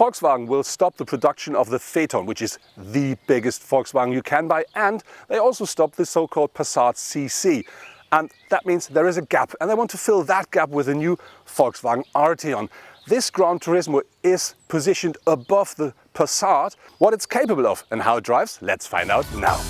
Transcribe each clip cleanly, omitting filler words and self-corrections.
Volkswagen will stop the production of the Phaeton, which is the biggest Volkswagen you can buy, and they also stop the so-called Passat CC. And that means there is a gap, and they want to fill that gap with a new Volkswagen Arteon. This Gran Turismo is positioned above the Passat. What it's capable of and how it drives, let's find out now.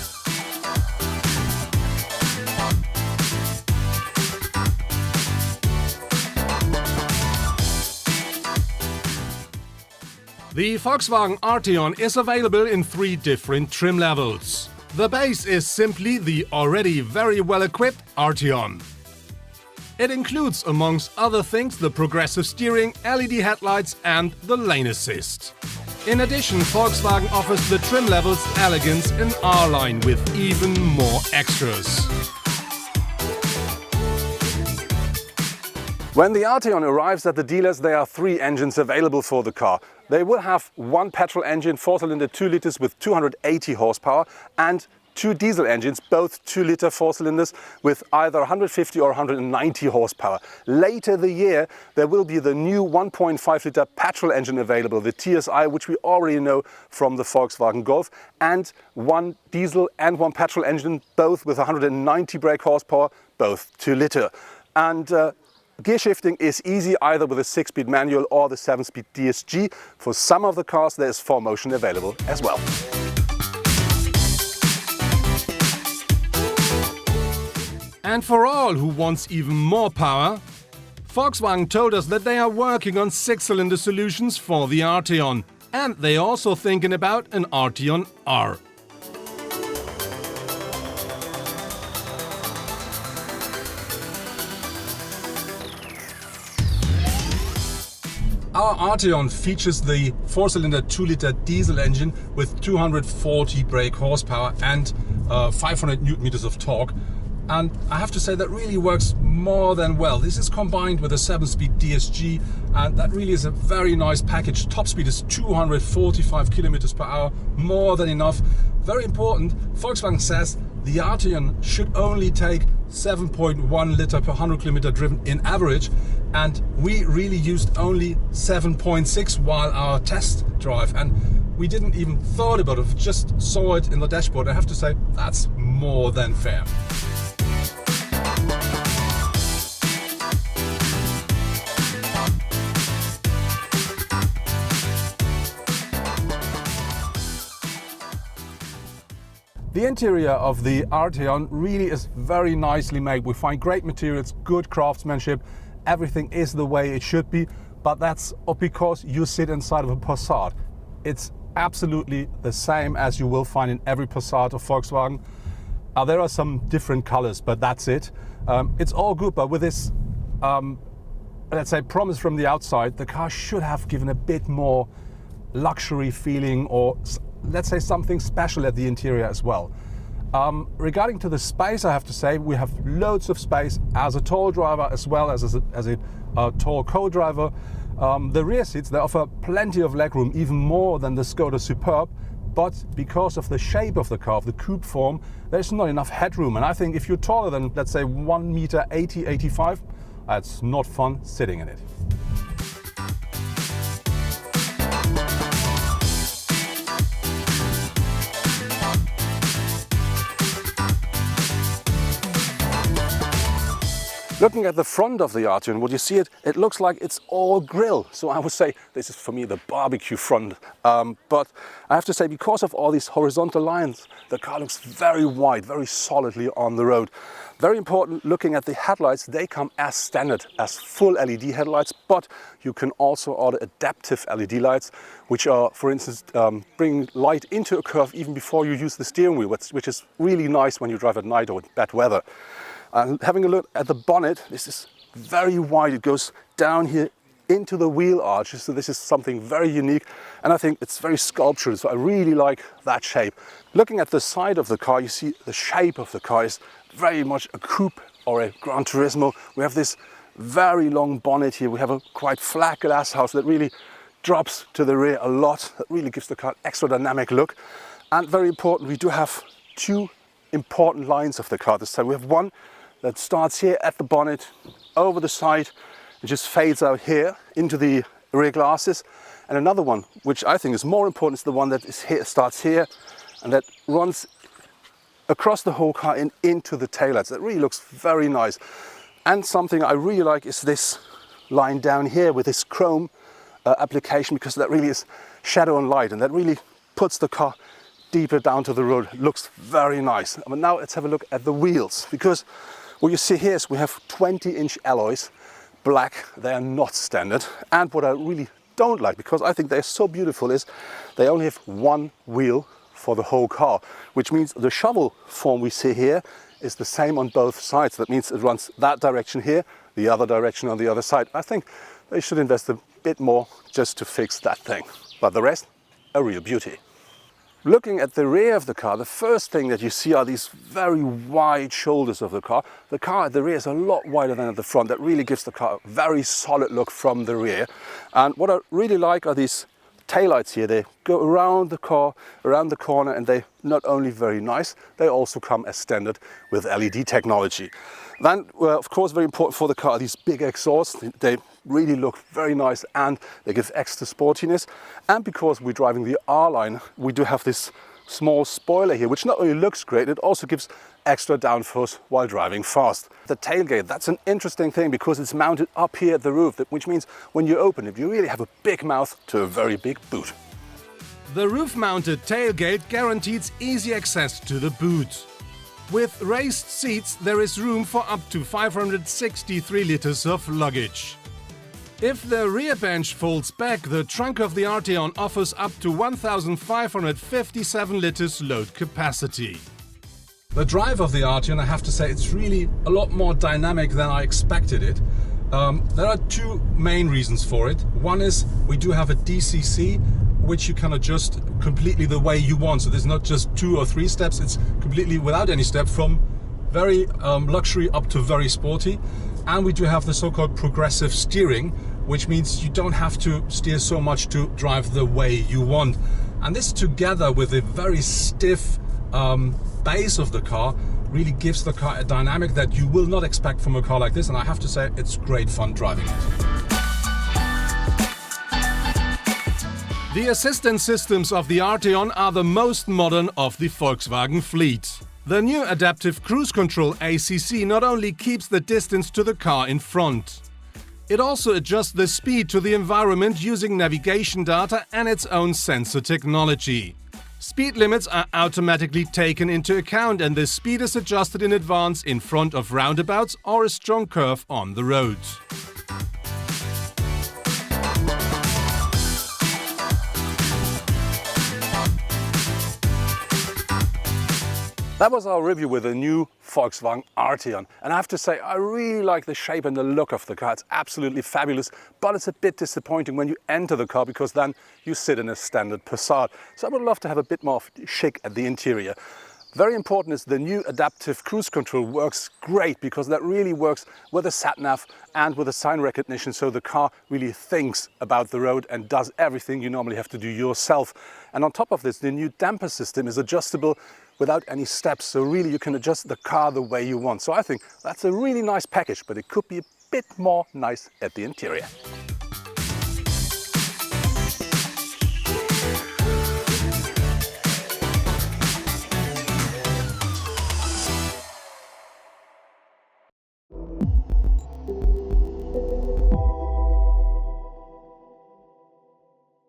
The Volkswagen Arteon is available in 3 different trim levels. The base is simply the already very well-equipped Arteon. It includes, amongst other things, the progressive steering, LED headlights and the lane assist. In addition, Volkswagen offers the trim level's elegance in R-Line with even more extras. When the Arteon arrives at the dealers, there are 3 engines available for the car. They will have one petrol engine, 4-cylinder 2 liters with 280 horsepower, and 2 diesel engines, both 2-liter 4-cylinders with either 150 or 190 horsepower. Later the year, there will be the new 1.5-liter petrol engine available, the TSI, which we already know from the Volkswagen Golf, and 1 diesel and 1 petrol engine, both with 190 brake horsepower, both 2-liter. And gear shifting is easy either with a 6-speed manual or the 7-speed DSG. For some of the cars there is 4Motion available as well. And for all who wants even more power, Volkswagen told us that they are working on 6-cylinder solutions for the Arteon. And they are also thinking about an Arteon R. Our Arteon features the 4-cylinder 2-liter diesel engine with 240 brake horsepower and 500 Newton meters of torque. And I have to say that really works more than well. This is combined with a 7-speed DSG, and that really is a very nice package. Top speed is 245 kilometers per hour, more than enough. Very important, Volkswagen says the Arteon should only take 7.1 liter per 100 kilometer driven in average, and we really used only 7.6 while our test drive, and we didn't even thought about it, just saw it in the dashboard. I have to say that's more than fair. The interior of the Arteon really is very nicely made. We find great materials, good craftsmanship. Everything is the way it should be, but that's because you sit inside of a Passat. It's absolutely the same as you will find in every Passat of Volkswagen. There are some different colors, but that's it. It's all good, but with this, let's say, promise from the outside, the car should have given a bit more luxury feeling, or let's say something special at the interior as well. Regarding to the space, I have to say we have loads of space as a tall driver as well as a tall co-driver. The rear seats, they offer plenty of legroom, even more than the Skoda Superb, but because of the shape of the car, of the coupe form, there's not enough headroom. And I think if you're taller than, let's say, 1 meter 80, 85, it's not fun sitting in it. Looking at the front of the Arteon, what you see it looks like it's all grille. So I would say this is for me the barbecue front. But I have to say, because of all these horizontal lines, the car looks very wide, very solidly on the road. Very important, looking at the headlights, they come as standard, as full LED headlights, but you can also order adaptive LED lights, which are, for instance, bringing light into a curve even before you use the steering wheel, which is really nice when you drive at night or in bad weather. Having a look at the bonnet, this is very wide. It goes down here into the wheel arches, so this is something very unique, and I think it's very sculptural, so I really like that shape. Looking at the side of the car, you see the shape of the car is very much a coupe or a Gran Turismo. We have this very long bonnet here. We have a quite flat glass house that really drops to the rear a lot. That really gives the car an extra dynamic look. And very important, we do have 2 important lines of the car this time. We have one that starts here at the bonnet, over the side, and just fades out here into the rear glasses. And another one, which I think is more important, is the one that is here, starts here and that runs across the whole car and into the taillights. That really looks very nice. And something I really like is this line down here with this chrome application, because that really is shadow and light, and that really puts the car deeper down to the road. It looks very nice. But now let's have a look at the wheels, because what you see here is we have 20-inch alloys, black. They are not standard. And what I really don't like, because I think they're so beautiful, is they only have one wheel for the whole car, which means the shovel form we see here is the same on both sides. That means it runs that direction here, the other direction on the other side. I think they should invest a bit more just to fix that thing. But the rest, a real beauty. Looking at the rear of the car, the first thing that you see are these very wide shoulders of the car. The car at the rear is a lot wider than at the front. That really gives the car a very solid look from the rear. And what I really like are these taillights here. They go around the car, around the corner, and they're not only very nice, they also come as standard with LED technology. Then, of course, very important for the car are these big exhausts. They really look very nice and they give extra sportiness. And because we're driving the R-Line, we do have this small spoiler here, which not only looks great, it also gives extra downforce while driving fast. The tailgate, that's an interesting thing because it's mounted up here at the roof, which means when you open it, you really have a big mouth to a very big boot. The roof-mounted tailgate guarantees easy access to the boot. With raised seats, there is room for up to 563 liters of luggage. If the rear bench folds back, the trunk of the Arteon offers up to 1,557 liters load capacity. The drive of the Arteon, I have to say, it's really a lot more dynamic than I expected it. There are two main reasons for it. One is we do have a DCC, which you can adjust completely the way you want. So there's not just 2 or 3 steps, it's completely without any step, from very luxury up to very sporty. And we do have the so-called progressive steering, which means you don't have to steer so much to drive the way you want. And this, together with a very stiff base of the car, really gives the car a dynamic that you will not expect from a car like this. And I have to say, it's great fun driving it. The assistance systems of the Arteon are the most modern of the Volkswagen fleet. The new adaptive cruise control ACC not only keeps the distance to the car in front, it also adjusts the speed to the environment using navigation data and its own sensor technology. Speed limits are automatically taken into account and the speed is adjusted in advance in front of roundabouts or a strong curve on the road. That was our review with the new Volkswagen Arteon. And I have to say, I really like the shape and the look of the car. It's absolutely fabulous, but it's a bit disappointing when you enter the car because then you sit in a standard Passat. So I would love to have a bit more chic at the interior. Very important is the new adaptive cruise control works great because that really works with the sat-nav and with the sign recognition, so the car really thinks about the road and does everything you normally have to do yourself. And on top of this, the new damper system is adjustable without any steps, so really you can adjust the car the way you want. So I think that's a really nice package, but it could be a bit more nice at the interior.